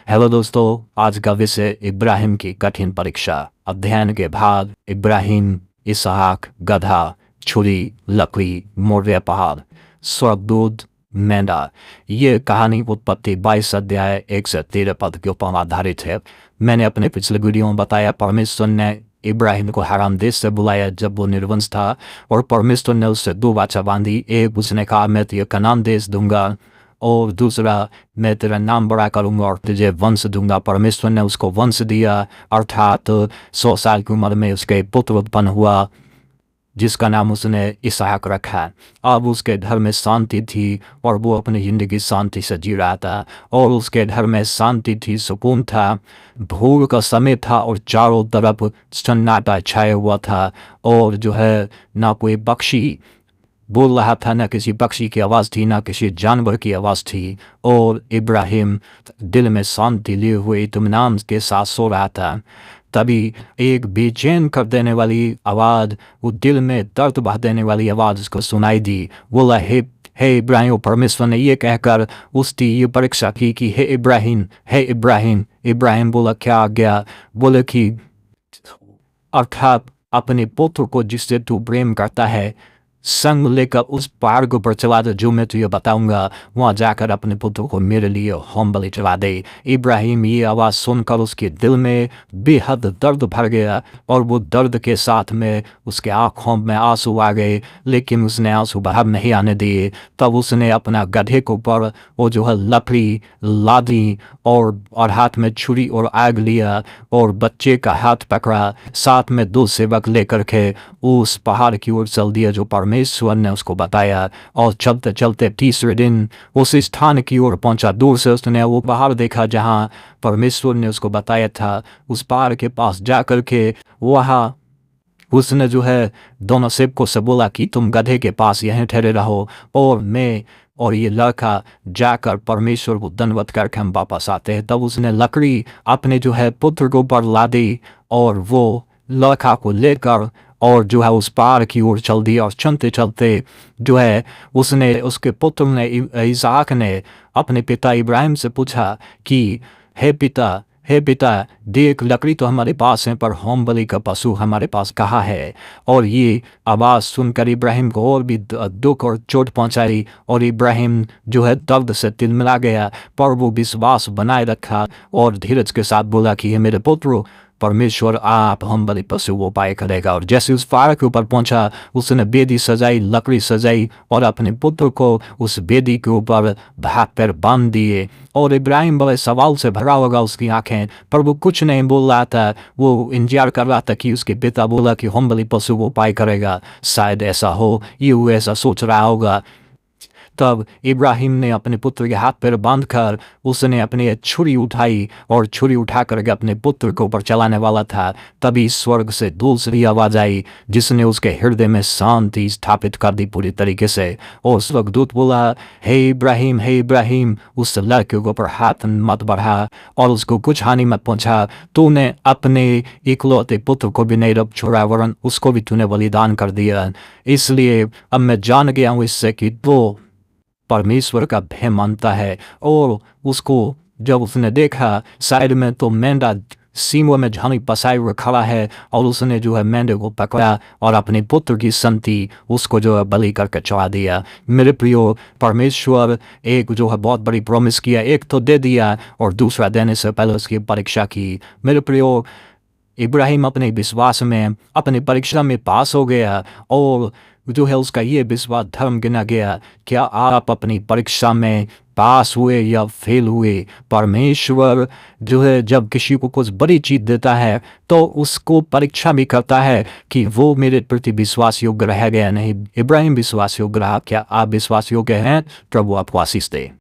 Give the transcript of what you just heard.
Hello दोस्तों, आज का विषय इब्राहिम की कठिन परीक्षा। अध्ययन के भाग इब्राहिम, इसहाक, गधा, छुरी, लकड़ी, मोरिया पहाड़, स्वर्गदूत, मेंढा। ये कहानी उत्पत्ति 22 अध्याय 1 से 13 पद के ऊपर आधारित है। मैंने अपने पिछले वीडियो में बताया परमेश्वर ने इब्राहिम को हराम देश से बुलाया जब वो निर्वंश था, और परमेश्वर ने उससे दो वाचा बांधी। एक, उसने कहा मैं तुझे कनान देश दूंगा, और दूसरा, मैं तेरा नाम बड़ा करूंगा और तुझे वंश दूंगा। परमेश्वर ने उसको वंश दिया, अर्थात 100 साल की उम्र में उसके पुत्र उत्पन्न हुआ जिसका नाम उसने इसहाक रखा। अब उसके घर में शांति थी और वो अपनी ज़िंदगी शांति से जी रहा था, और उसके घर में शांति थी, सुकून था। भोर का समय था और चारों तरफ सन्नाटा छाया हुआ था, और ना कोई पक्षी बोल रहा था, ना किसी पक्षी की आवाज़ थी, ना किसी जानवर की आवाज़ थी। और इब्राहिम दिल में शांति लिए हुए इत्मीनान के साथ सो रहा था। तभी एक बेचैन कर देने वाली आवाज़, वो दिल में दर्द बहा देने वाली आवाज़ उसको सुनाई दी। बोला, हे इब्राहिम। परमेश्वर ने ये कहकर उसकी ये परीक्षा की कि हे इब्राहिम। इब्राहिम बोला, क्या आ गया? बोले कि अर्थात अपने पुत्र को जिससे तू प्रेम करता है संग लेकर उस पहाड़ के ऊपर चला दे जो मैं तुझे बताऊंगा। वहां जाकर अपने पुत्र को मेरे लिए होम बलि चढ़ा दे। इब्राहिम ये आवाज़ सुनकर उसके दिल में बेहद दर्द भर गया, और वो दर्द के साथ में उसके आँखों में आंसू आ गए, लेकिन उसने आंसू बाहर नहीं आने दिए। तब उसने अपना गधे के ऊपर वो लकड़ी लादी और हाथ में छुरी और आग लिया, और बच्चे का हाथ पकड़ा, साथ में 2 सेवक लेकर के उस पहाड़ की ओर चल दिया जो परमेश्वर ने उसको बताया। और चलते चलते तीसरे दिन उस स्थान की ओर पहुंचा। दूर से उसने वो पहाड़ देखा जहां परमेश्वर ने उसको बताया था। उस पहाड़ के पास जाकर के वहाँ उसने दोनों सेवकों से बोला कि तुम गधे के पास यहीं ठहरे रहो, और मैं और ये लड़का जाकर परमेश्वर को दंडवत करके हम वापस आते हैं। तब उसने लकड़ी अपने पुत्र के ऊपर लादी, और वो लड़का को लेकर और उस पहाड़ की ओर चल दिया। और चलते चलते उसने उसके पुत्र ने इसहाक ने अपने पिता इब्राहिम से पूछा कि हे पिता, देख लकड़ी तो हमारे पास है, पर होम बलि का पशु हमारे पास कहाँ है? और ये आवाज़ सुनकर इब्राहिम को और भी दुख और चोट पहुंचाई, और इब्राहिम दर्द से तिलमिला गया, पर वो विश्वास बनाए रखा और धीरज के साथ बोला कि हे मेरे पुत्र, परमेश्वर आप होम बलि पशु वो उपाय करेगा। और जैसे उस पहाड़ के ऊपर पहुंचा, उसने बेदी सजाई, लकड़ी सजाई, और अपने पुत्र को उस बेदी के ऊपर हाथ पैर बांध दिए। और इब्राहिम बड़े सवाल से भरा होगा उसकी आंखें, पर वो कुछ नहीं बोल रहा था। वो इंतजार कर रहा था कि उसके पिता बोला कि होम बलि पशु वो उपाय करेगा, शायद ऐसा हो, ये वो ऐसा सोच रहा होगा। तब इब्राहिम ने अपने पुत्र के हाथ पैर बांधकर उसने अपनी छुरी उठाई, और छुरी उठाकर के अपने पुत्र के ऊपर चलाने वाला था। तभी स्वर्ग से दूसरी आवाज़ आई जिसने उसके हृदय में शांति स्थापित कर दी पूरी तरीके से। और स्वर्गदूत बोला, हे इब्राहिम, उस लड़के के ऊपर हाथ मत बढ़ा और उसको कुछ हानि मत पहुंचा। तूने अपने इकलौते पुत्र को भी नहीं रब छोड़ा, वरन उसको भी तूने बलिदान कर दिया। इसलिए अब मैं जान गया हूँ इससे कि तो परमेश्वर का भय मानता है। और उसको जब उसने देखा साइड में तो मेंढा सींगों में झानी पसाए हुए खड़ा है, और उसने मेंढे को पकड़ा और अपने पुत्र की संति उसको बलि करके चढ़ा दिया। मेरे प्रियो, परमेश्वर एक बहुत बड़ी प्रॉमिस किया, एक तो दे दिया और दूसरा देने से पहले उसकी परीक्षा की। मेरे प्रियो, इब्राहिम अपने विश्वास में अपनी परीक्षा में पास हो गया, और उसका ये विश्वास धर्म गिना गया। क्या आप अपनी परीक्षा में पास हुए या फेल हुए? परमेश्वर जब किसी को कुछ बड़ी चीज़ देता है तो उसको परीक्षा भी करता है कि वो मेरे प्रति विश्वास योग्य रह गया नहीं। इब्राहिम विश्वास योग्य रहा। क्या आप विश्वास योग्य हैं? प्रभु आपको आशीष दे।